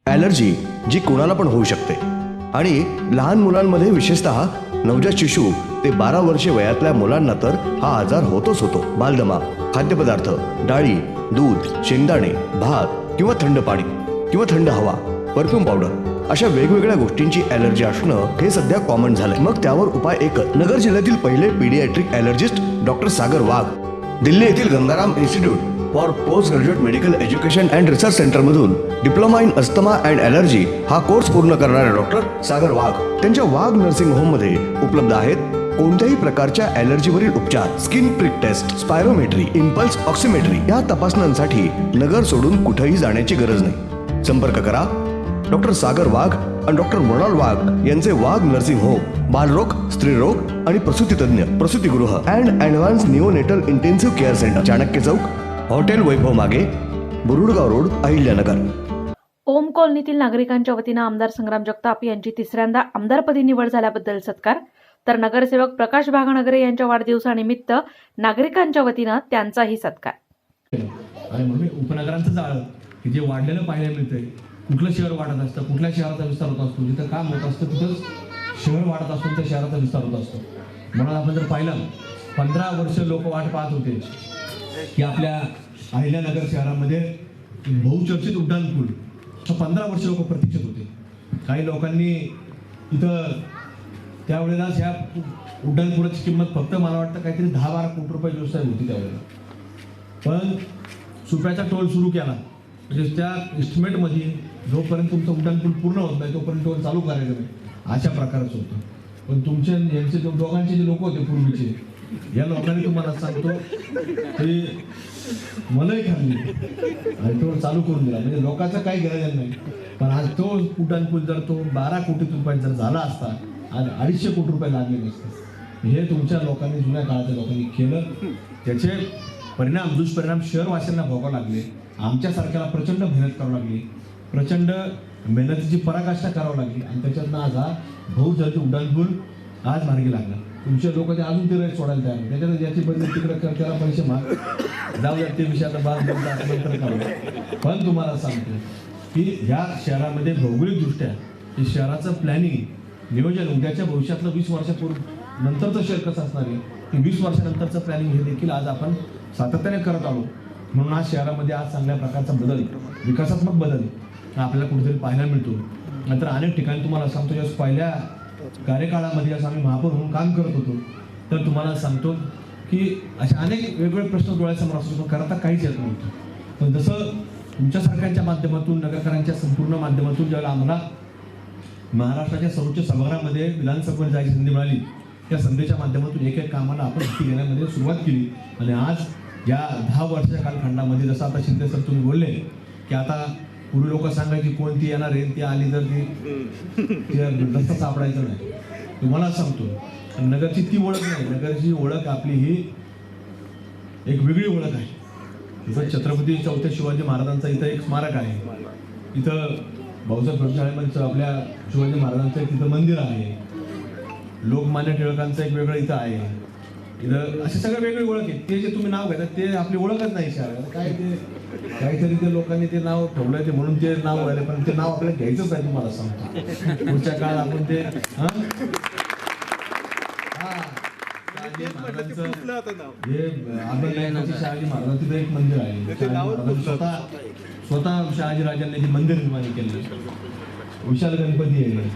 Allergy जी कोणाला पण होऊ शकते आणि लहान मुलांमध्ये विशेषतः नवजात शिशु ते 12 वर्षे वयातल्या मुलांना तर हा आजार होतोच होतो. बालदमा, खाद्यपदार्थ, डाळी, दूध, शेंगदाणे, भात किंवा थंड पाणी किंवा थंड हवा, परफ्यूम पावडर अशा वेगवेगळ्या गोष्टींची ॲलर्जी असणं हे सध्या कॉमन झालंय. मग त्यावर उपाय एकच. नगर जिल्ह्यातील पहिले paediatric allergist doctor Sagar Wagh Delhi येथील Gangaram institute for post graduate medical education and research सेंटरमधून diploma in asthma and allergy हा कोर्स पूर्ण करणारे डॉक्टर सागर वाघ त्यांच्या वाघ नर्सिंग होममध्ये उपलब्ध आहेत कोणत्याही प्रकारच्या ॲलर्जीवरील उपचार, skin prick test, spirometry, impulse oximetry या तपासण्यांसाठी नगर सोडून कुठेही जाण्याची गरज नाही. संपर्क करा डॉक्टर सागर वाघ आणि डॉक्टर मृणाल वाघ यांचे वाघ नर्सिंग होम, बालरोग, स्त्रीरोग आणि प्रसूती तज्ञ, प्रसूतीगृह and advance neonatal intensive care centre, Chanakya चौक, हॉटेल वैभव मागे, बुरुडगाव रोड, अहिल्यानगर. ओम कॉलनीतील नागरिकांच्या वतीनं आमदार संग्राम जगताप यांची तिसऱ्यांदा आमदारपदी निवड झाल्याबद्दल सत्कार, तर नगरसेवक प्रकाश भागनगरे यांच्या वाढदिवसानिमित्त नागरिकांच्या वतीनं त्यांचाही सत्कार. आणि म्हणून उपनगरांचं जाळं की जे वाढलेलं पाहायला मिळतंय, कुठलं शहर वाढत असतं, कुठल्या शहराचा विस्तार होत असतो, जिथं काम होत असतं तिथंच शहर वाढत असतो, त्या शहराचा विस्तार होत असतो. म्हणून आपण जर पाहिलं 15 वर्ष लोक वाट पाहत होते की आपल्या अहिल्यानगर शहरामध्ये बहुचर्चित उड्डाणपूल 15 वर्ष लोक प्रतीक्षित होते. काही लोकांनी इथं त्यावेळेला ह्या उड्डाणपुलाची किंमत फक्त मला वाटतं काहीतरी 10-12 कोटी रुपये व्यवसाय होती त्यावेळेला. पण सुप्याचा टोल सुरू केला म्हणजे त्या एस्टिमेटमध्ये जोपर्यंत तुमचं उड्डाणपूल पूर्ण होत नाही तोपर्यंत टोल चालू करायचं नाही अशा प्रकारचं होतं. पण तुमचे यांचे दोघांचे जे लोक होते पूर्वीचे, या लोकांनी तुम्हाला सांगतो ते मलाही खाल्ली आणि तो चालू करून दिला. म्हणजे लोकांचा काही गरज नाही. पण आज तो उड्डाणपूल जर तो 12 कोटी रुपये जर झाला असता आणि 250 कोटी रुपये लागले नसते. हे तुमच्या लोकांनी, जुन्या काळाच्या लोकांनी केलं. त्याचे परिणाम, दुष्परिणाम शहरवासियांना भोगावे लागले. आमच्यासारख्याला प्रचंड मेहनत करावी लागली, प्रचंड मेहनतीची पराकाष्ठा करावी लागली आणि त्याच्यातनं आज हा बहुचर्चित उड्डाणपूल आज मार्गी लागला. तुमचे लोक ते अजून ते रेट सोडायला तयार. त्याच्यात याची बदली तिकडे कर, त्याला पैसे माग, जाऊ द्या ते विषयाचा बाद नंतर काढू. पण तुम्हाला सांगतो की ह्या शहरामध्ये भौगोलिकदृष्ट्या हे शहराचं प्लॅनिंग, नियोजन, उद्याच्या भविष्यातलं 20 वर्षापूर्वी नंतरचं शहर कसं असणार आहे ते 20 वर्षानंतरचं प्लॅनिंग हे देखील आज आपण सातत्याने करत आलो. म्हणून आज शहरामध्ये आज चांगल्या प्रकारचा बदल, विकासात्मक बदल आपल्याला कुठेतरी पाहायला मिळतो. नंतर अनेक ठिकाणी तुम्हाला सांगतो या पहिल्या कार्यकाळामध्ये असं आम्ही महापौर म्हणून काम करत होतो तर तुम्हाला सांगतो की असे अनेक वेगवेगळे प्रश्न डोळ्यासमोर असतो, पण करता काहीच येत नव्हतं. पण जसं तुमच्यासारख्यांच्या माध्यमातून, नगरकरांच्या संपूर्ण माध्यमातून ज्यावेळेला आम्हाला महाराष्ट्राच्या सर्वोच्च सभागृहामध्ये विधानसभेमध्ये जायची संधी मिळाली, त्या संधीच्या माध्यमातून एक एक कामाला आपण हाती घेण्यामध्ये सुरुवात केली. आणि आज या 10 वर्षाच्या कालखंडामध्ये जसं आता शिंदे सर तुम्ही बोलले की आता पूर्वी लोक सांगायची कोणती येणार आहे, ती आली तर ती रस्ता सापडायचं नाही. तुम्हाला सांगतो नगरची ती ओळख नाही, नगरची ओळख आपली ही एक वेगळी ओळख आहे. इथं छत्रपती 4थ्या शिवाजी महाराजांचा इथं एक स्मारक आहे. इथं भाऊसाहेब प्रयोगशाळेमध्ये आपल्या शिवाजी महाराजांचं एक तिथं मंदिर आहे. लोकमान्य टिळकांचं एक वेगळं इथं आहे. इथं असे सगळे वेगळी ओळख आहे. ते जे तुम्ही नाव घेतात ते आपली ओळखच नाही शहरात. काय ते काहीतरी ते लोकांनी ते नाव ठेवलंय ते म्हणून ते नाव व्हायला, पण ते नाव आपल्याला घ्यायचंच आहे. तुम्हाला सांगतो पुढच्या काळात आपण ते शहाजी महाराज तिथं एक मंदिर आहे. स्वतः शहाजी राजांनी हे मंदिर निर्माण केलं. विशाल गणपती आहे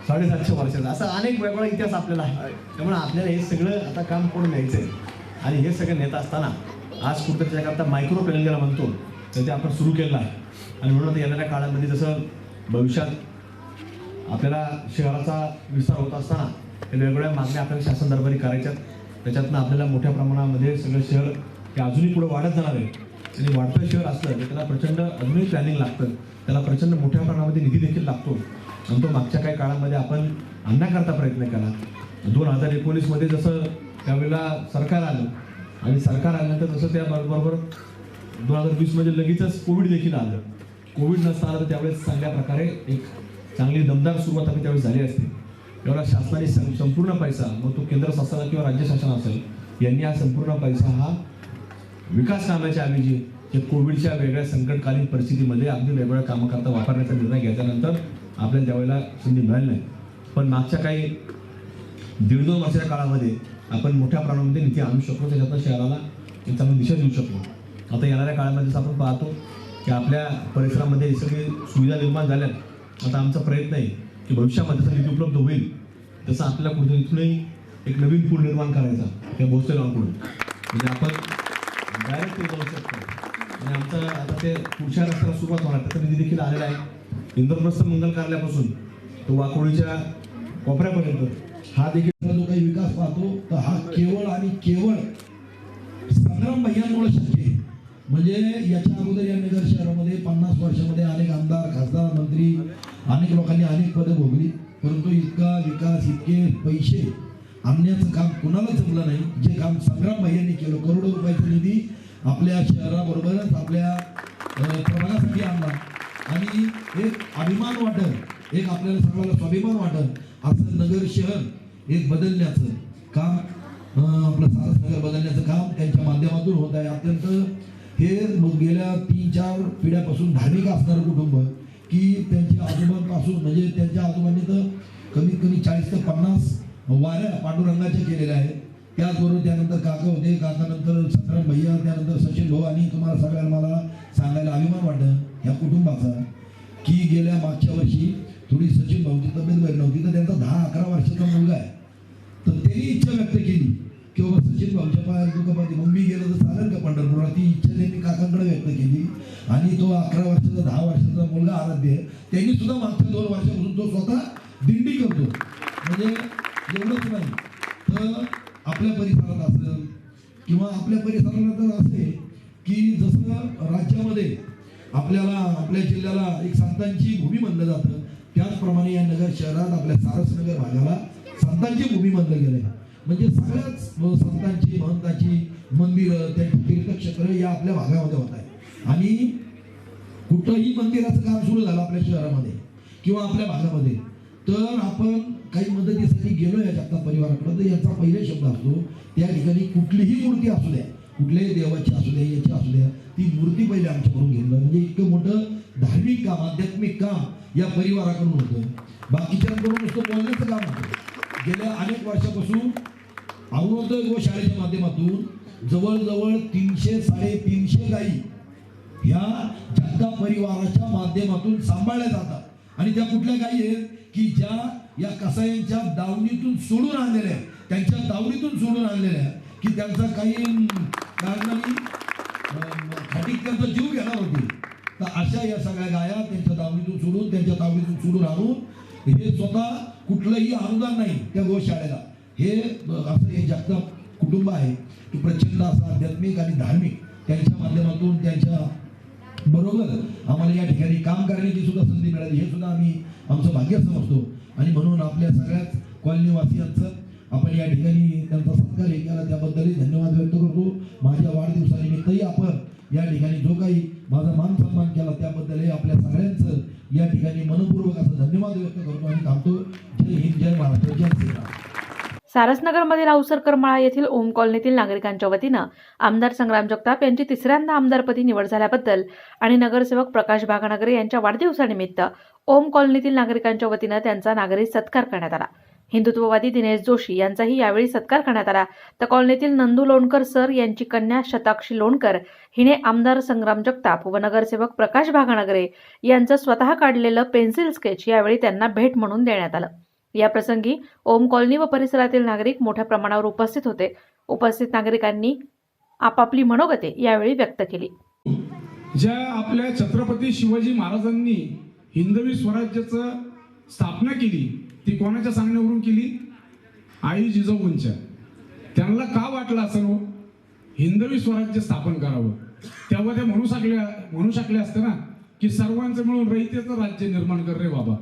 750 वर्षाचा. असा अनेक वेगवेगळा इतिहास आपल्याला आहे. त्यामुळे आपल्याला हे सगळं आता काम करून घ्यायचं आहे. आणि हे सगळं नेत असताना आज कुठं त्याच्याकरता मायक्रो प्लॅनिंग ज्याला म्हणतो तर ते आपण सुरू केलं आहे. आणि म्हणून आता येणाऱ्या काळामध्ये जसं भविष्यात आपल्याला शहराचा विस्तार होत असताना वेगवेगळ्या मागण्या आपल्याला शासन दरबारी करायच्यात. त्याच्यातनं आपल्याला मोठ्या प्रमाणामध्ये सगळं शहर हे अजूनही पुढे वाढत जाणार आहे. आणि वाढतं शहर असलं तर त्याला प्रचंड अजूनही प्लॅनिंग लागतं, त्याला प्रचंड मोठ्या प्रमाणामध्ये निधी देखील लागतो. आणि तो मागच्या काही काळामध्ये आपण आणण्याकरता प्रयत्न केला. 2019मध्ये जसं त्यावेळेला सरकार आलं आणि सरकार आल्यानंतर जसं त्याबरोबर 2020मध्ये लगेचच कोविड देखील आलं. कोविड नसता आलं तर त्यावेळेस चांगल्या प्रकारे एक चांगली दमदार सुरुवात आपली त्यावेळेस झाली असते. एवढा शासनाने संपूर्ण पैसा, मग तो केंद्र शासन किंवा राज्य शासन असेल, यांनी हा संपूर्ण पैसा हा विकास कामाच्या ऐवजी की कोविडच्या वेगळ्या संकटकालीन परिस्थितीमध्ये अगदी वेगवेगळ्या कामाकरता वापरण्याचा निर्णय घेतल्यानंतर आपल्याला त्यावेळेला संधी मिळाली नाही. पण मागच्या काही 1.5-2 वर्षाच्या काळामध्ये आपण मोठ्या प्रमाणामध्ये निधी आणू शकलो, त्याच्यातून शहराला एक चांगली दिशा देऊ शकलो. आता येणाऱ्या काळामध्ये जसं आपण पाहतो की आपल्या परिसरामध्ये सगळी सुविधा निर्माण झाल्यात. आता आमचा प्रयत्न आहे की भविष्यामध्ये जसं निधी उपलब्ध होईल तसं आपल्याला कुठे इथूनही एक नवीन पूल निर्माण करायचा त्या भोसले गावाकडून, म्हणजे आपण डायरेक्ट ते जाऊ शकतो. आणि आमचं आता ते पुढच्या रस्त्याला सुरुवात होणार, त्याचा निधी देखील आलेला आहे. इंद्रप्रस्थ मंगल कार्यालयापासून तो वाकोडीच्या कोपऱ्यापर्यंत हा देखील जो काही विकास पाहतो तर हा केवळ आणि केवळ संग्राम भैयांमुळे शक्य आहे. म्हणजे याच्या अगोदर या नगर शहरामध्ये 50 वर्षामध्ये अनेक आमदार, खासदार, मंत्री, अनेक लोकांनी अनेक पदं भोगली, परंतु इतका विकास, इतके पैसे आणण्याचं काम कुणाला जमलं नाही. जे काम संग्राम भैयांनी केलं, करोडो रुपयाचा निधी आपल्या शहराबरोबरच आपल्या प्रभागासाठी आणला आणि एक अभिमान वाटत, एक आपल्याला सगळ्याला स्वाभिमान वाटत असं नगर शहर एक बदलण्याचं काम, आपलं सारस नगर बदलण्याचं काम त्यांच्या माध्यमातून होत आहे. अत्यंत हे गेल्या 3-4 पिढ्यापासून धार्मिक असणारं कुटुंब की त्यांच्या आजोबांपासून, म्हणजे त्यांच्या आजोबांनी तर कमीत कमी 40 ते 50 वाऱ्या पांडुरंगाच्या गेलेल्या आहेत. त्याचबरोबर त्यानंतर काका होते, काकानंतर संग्राम भैया, त्यानंतर सचिन भाऊ, आणि तुम्हाला सगळ्यांना मला सांगायला अभिमान वाटत या कुटुंबाचा की गेल्या मागच्या वर्षी थोडी सचिन भाऊची तब्येत बरी नव्हती, तर त्यांचा 10-11 वर्षाचा मुलगा आहे, तर त्यांनी इच्छा व्यक्त केली की बाबा सचिन भाऊच्या पायात दुखापती मग मी गेलो तर चालेल का पंढरपूरला. ती इच्छा त्यांनी काकांकडे व्यक्त केली आणि तो 11 वर्षाचा 10 वर्षाचा मुलगा आराध्य, त्यांनी सुद्धा मागच्या 2 वर्षापासून तो स्वतः दिंडी करतो. म्हणजे एवढंच नाही तर आपल्या परिसरात असेल किंवा आपल्या परिसराला तर असे की जसं राज्यामध्ये आपल्याला आपल्या जिल्ह्याला एक संतांची भूमी म्हणलं जातं, त्याचप्रमाणे या नगर शहरात आपल्या सारसनगर भागाला संतांची भूमी म्हणलं गेलं आहे. म्हणजे सगळ्याच संतांची, महंताची मंदिरं, त्यांची तीर्थक्षेत्र या आपल्या भागामध्ये होत आहे. आणि कुठंही मंदिराचं काम सुरू झालं आपल्या शहरामध्ये किंवा आपल्या भागामध्ये तर आपण काही मदतीसाठी गेलो या जगताप परिवाराकडे, तर याचा पहिले शब्द असतो त्या ठिकाणी कुठलीही मूर्ती असू द्या, कुठल्याही देवाची असू द्या, याची असू द्या, ती मूर्ती पहिले आमच्याकडून घेतलं. म्हणजे इतकं मोठं धार्मिक काम, आध्यात्मिक काम या परिवाराकडून होतं. बाकीच्यांकडून नुसतं बोलण्याचं काम होतं. गेल्या अनेक वर्षापासून अरुणोदय गोशाळेच्या माध्यमातून जवळजवळ 300-350 गायी ह्या जगताप परिवाराच्या माध्यमातून सांभाळल्या जातात. आणि त्या कुठल्या गायी आहेत की ज्या या कसायांच्या दावणीतून सोडून आणलेल्या, त्यांच्या दावणीतून सोडून आणलेल्या, की त्यांचा काही कारणाने खाटीक त्यांचा जीव घेणार होते, तर अशा या सगळ्या गाया त्यांच्या दावणीतून सोडून, त्यांच्या दावणीतून सोडून आणून हे स्वतः कुठलंही अनुदान नाही त्या गोशाळेला. हे असं हे जगताप कुटुंब आहे की प्रचंड असं आध्यात्मिक आणि धार्मिक त्यांच्या माध्यमातून त्यांच्या बरोबर आम्हाला या ठिकाणी काम करण्याची सुद्धा संधी मिळाली, हे सुद्धा आम्ही आमचं भाग्य समजतो. आणि म्हणून आपल्या सगळ्याच कॉलनीवासियांचं आपण या ठिकाणी त्यांचा सत्कार केला त्याबद्दलही धन्यवाद व्यक्त करतो. माझ्या वाढदिवसानिमित्तही आपण या ठिकाणी जो काही माझा मान सन्मान केला त्याबद्दलही आपल्या सगळ्यांचं या ठिकाणी मनपूर्वक असं धन्यवाद व्यक्त करतो आणि थांबतो. जय हिंद, जय महाराष्ट्र, जय श्रीराम. सारसनगरमधील अवसर करमाळा येथील ओम कॉलनीतील नागरिकांच्या वतीनं आमदार संग्राम जगताप यांची 3ऱ्यांदा आमदारपदी निवड झाल्याबद्दल आणि नगरसेवक प्रकाश भागनगरे यांच्या वाढदिवसानिमित्त ओम कॉलनीतील नागरिकांच्या वतीनं त्यांचा नागरिक सत्कार करण्यात आला. हिंदुत्ववादी दिनेश जोशी यांचाही यावेळी सत्कार करण्यात आला. तर कॉलनीतील नंदू लोणकर सर यांची कन्या शताक्षी लोणकर हिने आमदार संग्राम जगताप व नगरसेवक प्रकाश भागनगरे यांचं स्वतः काढलेलं पेन्सिल स्केच यावेळी त्यांना भेट म्हणून देण्यात आलं. या प्रसंगी ओम कॉलनी व परिसरातील नागरिक मोठ्या प्रमाणावर उपस्थित होते. उपस्थित नागरिकांनी आपापली मनोगते यावेळी व्यक्त केली. ज्या आपल्या छत्रपती शिवाजी महाराजांनी हिंदवी स्वराज्याचं स्थापना केली ती कोणाच्या सांगण्यावरून केली? आई जिजाऊंच्या. त्यांना का वाटलं असेल हिंदवी स्वराज्य स्थापन करावं? तेव्हा ते म्हणू शकले असते ना की सर्वांचं मिळून रयतेचं राज्य निर्माण कर रे बाबा.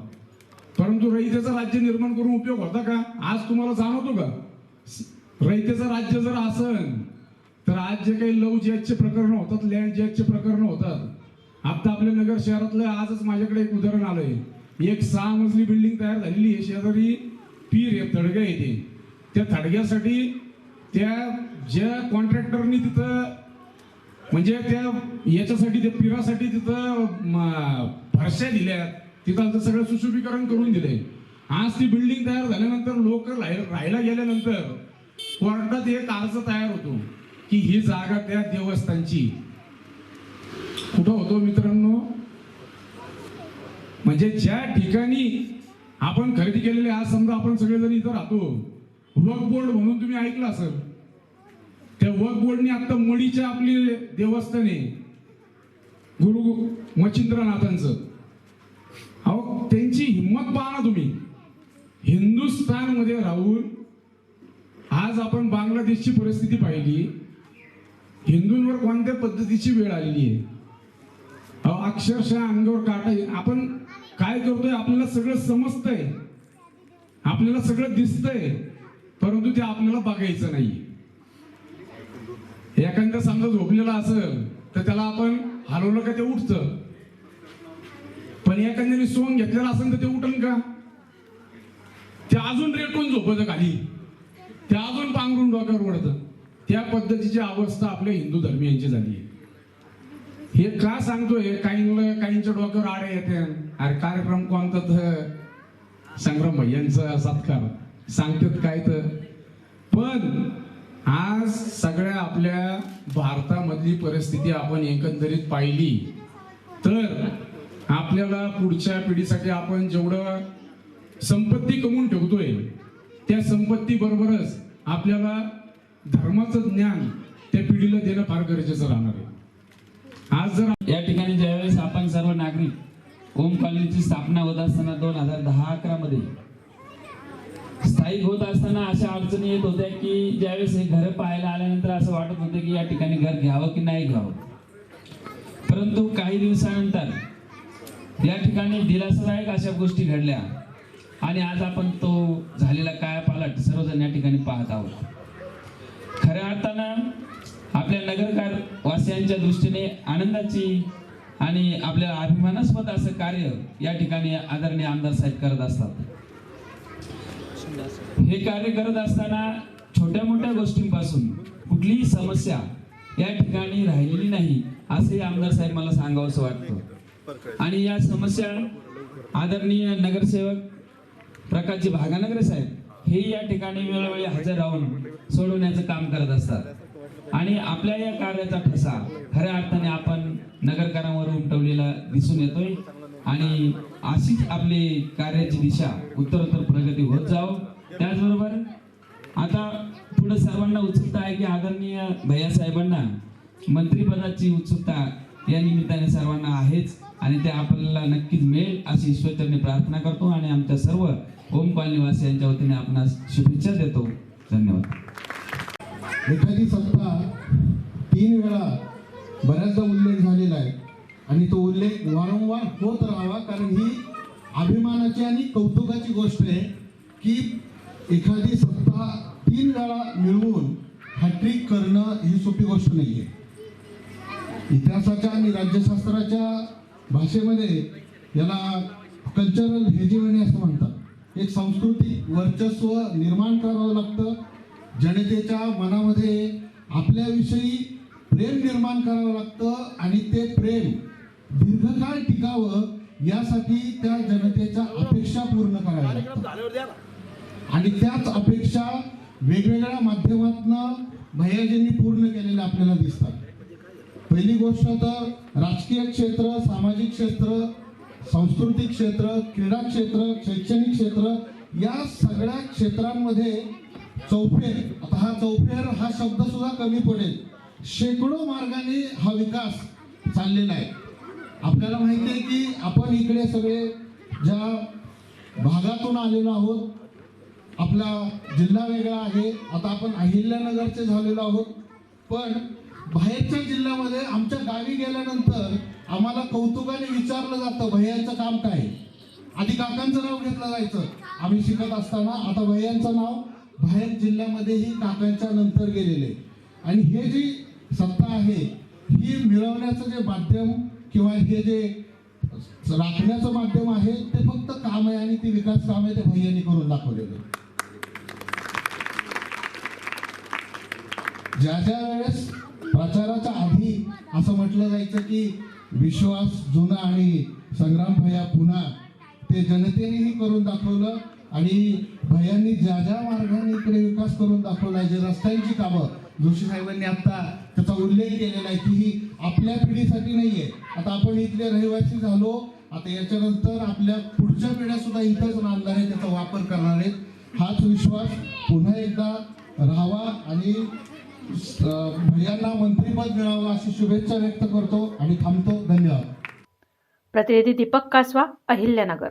परंतु रयतेचं राज्य निर्माण करून उपयोग होता का? आज तुम्हाला जाणवतो का? रयतेचं राज्य जर असेल तर आज जे काही लव जॅकचे प्रकरण होतात, लँड जॅकचे प्रकरण होतात. आता आपल्या नगर शहरातलं आजच माझ्याकडे एक उदाहरण आलंय. एक 6 मजली बिल्डिंग तयार झालेली आहे, शेजारी पीर आहे, थडगा येते. त्या थडग्यासाठी त्या ज्या कॉन्ट्रॅक्टरनी तिथं म्हणजे त्या याच्यासाठी ते पिरासाठी तिथं फरशा दिल्या, तिथं सगळं सुशोभीकरण करून दिले. आज ती बिल्डिंग तयार झाल्यानंतर लोक राहायला गेल्यानंतर कोर्टात एक अर्ज तयार होतो की ही जागा त्या देवस्थानची. कुठं होतो मित्रांनो? म्हणजे ज्या ठिकाणी आपण खरेदी केलेले, आज समजा आपण सगळेजण इथं राहतो, वक्फ बोर्ड म्हणून तुम्ही ऐकलं असेल. त्या वक्फ बोर्डने आता मडीच्या आपली देवस्थान आहे गुरु मच्छिंद्रनाथांचं. अहो त्यांची हिंमत पहा ना तुम्ही. हिंदुस्थान मध्ये राहून आज आपण बांगलादेशची परिस्थिती पाहिली, हिंदूंवर कोणत्या पद्धतीची वेळ आलेली आहे. अक्षरशः अंगावर काटा. आपण काय करतोय आपल्याला सगळं समजतंय, आपल्याला सगळं दिसतंय, परंतु ते आपल्याला बघायचं नाही. एखादा समजा झोपलेला असेल तर त्याला आपण हलवलं का ते उठतं, पण एखाद्याने सोंग घेतलेला असेल तर ते उठन का? ते अजून रेटून झोपतं खाली, ते अजून पांघरून डोक्यावर पडतं. त्या पद्धतीची अवस्था आपल्या हिंदू धर्मियांची झाली आहे. हे का सांगतोय? काहींच्या डोक्यावर आडे येते, अरे कार्यक्रम कोणता तर संग्राम भैयांचा सत्कार सांगतात काय तर. पण आज सगळ्या आपल्या भारतामधली परिस्थिती आपण एकंदरीत पाहिली तर आपल्याला पुढच्या पिढीसाठी आपण जेवढं संपत्ती कमवून ठेवतोय त्या संपत्ती बरोबरच आपल्याला धर्माचं ज्ञान त्या पिढीला देणं फार गरजेचं राहणार आहे. आज जर या ठिकाणी ज्यावेळेस आपण सर्व नागरिक ओम कॉलनीची स्थापना होत असताना 2010-11 मध्ये स्थायिक होत असताना अशा अडचणी येत होत्या की ज्यावेळेस हे घर पाहायला आल्यानंतर असं वाटत होतं की या ठिकाणी घर घ्यावं की नाही घ्यावं. परंतु काही दिवसानंतर या ठिकाणी दिलासादायक अशा गोष्टी घडल्या आणि आज आपण तो झालेला कायापालट सर्वजण या ठिकाणी पाहत आहोत. खऱ्या अर्थानं आपल्या नगरकार वासियांच्या दृष्टीने आनंदाची आणि आपल्या अभिमानास्पद असं कार्य या ठिकाणी आदरणीय आमदार साहेब करत असतात. हे कार्य करत असताना छोट्या मोठ्या गोष्टींपासून कुठलीही समस्या या ठिकाणी राहिलेली नाही असे आमदार साहेब मला सांगावंसं वाटतं. आणि या समस्या आदरणीय नगरसेवक प्रकाशजी भागानगरे साहेब हे या ठिकाणी वेळोवेळी हजर राहून सोडवण्याचं काम करत असतात. आणि आपल्या या कार्याचा ठसा खऱ्या अर्थाने आपण नगरकारांवर उमटवलेला दिसून येतोय. आणि अशीच आपली कार्याची दिशा उत्तरोत्तर प्रगती होत जावं. त्याचबरोबर आता पुढे सर्वांना उत्सुकता आहे की आदरणीय भैयासाहेबांना मंत्रिपदाची उत्सुकता या निमित्ताने सर्वांना आहेच आणि ते आपल्याला नक्कीच मिळेल अशी ईश्वरचरणी प्रार्थना करतो आणि आमच्या सर्व ओम कॉलनीवासियांच्या वतीने आपणास शुभेच्छा देतो. धन्यवाद. एखादी सत्ता 3 वेळा बऱ्याचदा उल्लेख झालेला आहे आणि तो उल्लेख वारंवार होत राहावा, कारण ही अभिमानाची आणि कौतुकाची गोष्ट आहे की एखादी सत्ता 3 वेळा मिळवून हॅट्रिक करणं ही सोपी गोष्ट नाही आहे. इतिहासाच्या आणि राज्यशास्त्राच्या भाषेमध्ये याला कल्चरल हेजिमनी असं म्हणतात. एक सांस्कृतिक वर्चस्व निर्माण करावं लागतं, जनतेच्या मनामध्ये आपल्याविषयी प्रेम निर्माण करावं लागतं आणि ते प्रेम दीर्घकाळ टिकावं यासाठी त्या जनतेच्या अपेक्षा पूर्ण कराव्या लागतात आणि त्याच अपेक्षा वेगवेगळ्या माध्यमातून भैयाजींनी पूर्ण केलेल्या आपल्याला दिसतात. पहिली गोष्ट तर राजकीय क्षेत्र, सामाजिक क्षेत्र, सांस्कृतिक क्षेत्र, क्रीडा क्षेत्र, शैक्षणिक क्षेत्र या सगळ्या क्षेत्रांमध्ये चौफेर, आता हा चौफेर हा शब्द सुद्धा कमी पडेल, शेकडो मार्गाने हा विकास चाललेला आहे. आपल्याला माहिती आहे की आपण इकडे सगळे ज्या भागातून आलेलो आहोत, आपला जिल्हा वेगळा आहे, आता आपण अहिल्यानगरचे झालेलो आहोत, पण बाहेरच्या जिल्ह्यामध्ये आमच्या गावी गेल्यानंतर आम्हाला कौतुकाने विचारलं जातं भैयांचं काम काय. आधी काकांचं नाव घेतलं जायचं आम्ही शिकत असताना, आता भैयांचं नाव बाहेर जिल्ह्यामध्येही काकांच्या नंतर गेलेले. आणि हे जी सत्ता आहे ही मिळवण्याचं जे माध्यम किंवा हे जे राखण्याचं माध्यम आहे ते फक्त काम आहे आणि ती विकास काम आहे ते भैयांनी करून दाखवलेलं. ज्या वेळेस प्रचाराच्या आधी असं म्हटलं जायचं की विश्वास जुना आणि संग्राम भैया पुन्हा ते जनतेनेही करून दाखवलं आणि भैयांनी ज्या ज्या मार्गाने इकडे विकास करून दाखवला जे रस्त्यांची कामं जोशी साहेबांनी आता त्याचा उल्लेख केलेला आहे की ही आपल्या पिढीसाठी नाहीये. आता आपण इथले रहिवासी झालो, आता याच्यानंतर आपल्या पुढच्या पिढ्या सुद्धा इथंच राहणार आहेत, त्याचा वापर करणार आहेत. हाच विश्वास पुन्हा एकदा राहावा आणि भैयांना मंत्रिपद मिळावं अशी शुभेच्छा व्यक्त करतो आणि थांबतो. धन्यवाद. प्रतिनिधी दीपक कासवा, अहिल्यानगर.